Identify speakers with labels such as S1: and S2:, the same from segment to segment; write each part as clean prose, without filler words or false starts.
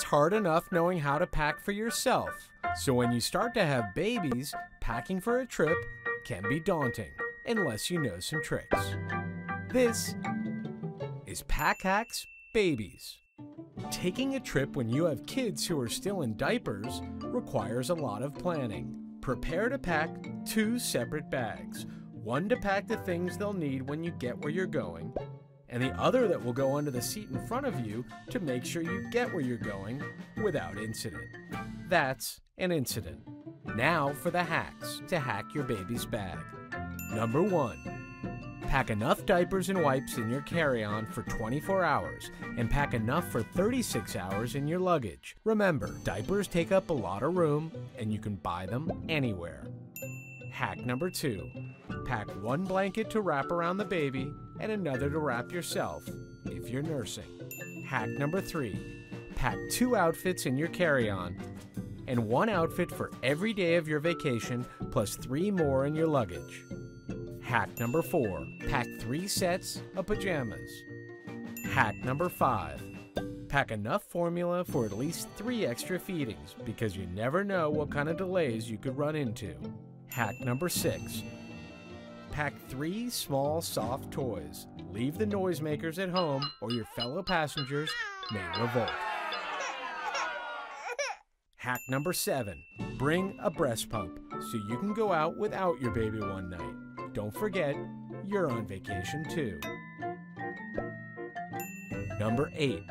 S1: It's hard enough knowing how to pack for yourself. So when you start to have babies, packing for a trip can be daunting unless you know some tricks. This is Pack Hacks Babies. Taking a trip when you have kids who are still in diapers requires a lot of planning. Prepare to pack 2 separate bags. One to pack the things they'll need when you get where you're going, and the other that will go under the seat in front of you to make sure you get where you're going without incident. That's an incident. Now for the hacks to hack your baby's bag. Number 1. Pack enough diapers and wipes in your carry-on for 24 hours and pack enough for 36 hours in your luggage. Remember, diapers take up a lot of room and you can buy them anywhere. Hack number 2. Pack 1 blanket to wrap around the baby and another to wrap yourself if you're nursing. Hack number 3. Pack 2 outfits in your carry-on and 1 outfit for every day of your vacation plus 3 more in your luggage. Hack number 4. Pack 3 sets of pajamas. Hack number 5. Pack enough formula for at least 3 extra feedings because you never know what kind of delays you could run into. Hack number 6. Pack 3 small soft toys. Leave the noisemakers at home or your fellow passengers may revolt. Hack number 7. Bring a breast pump so you can go out without your baby one night. Don't forget, you're on vacation too. Number 8.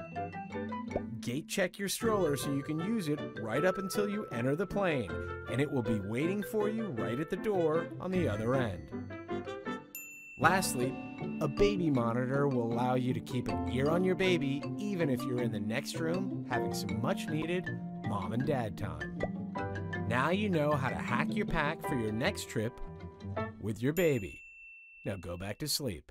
S1: Gate check your stroller so you can use it right up until you enter the plane, and it will be waiting for you right at the door on the other end. Lastly, a baby monitor will allow you to keep an ear on your baby even if you're in the next room having some much needed mom and dad time. Now you know how to hack your pack for your next trip with your baby. Now go back to sleep.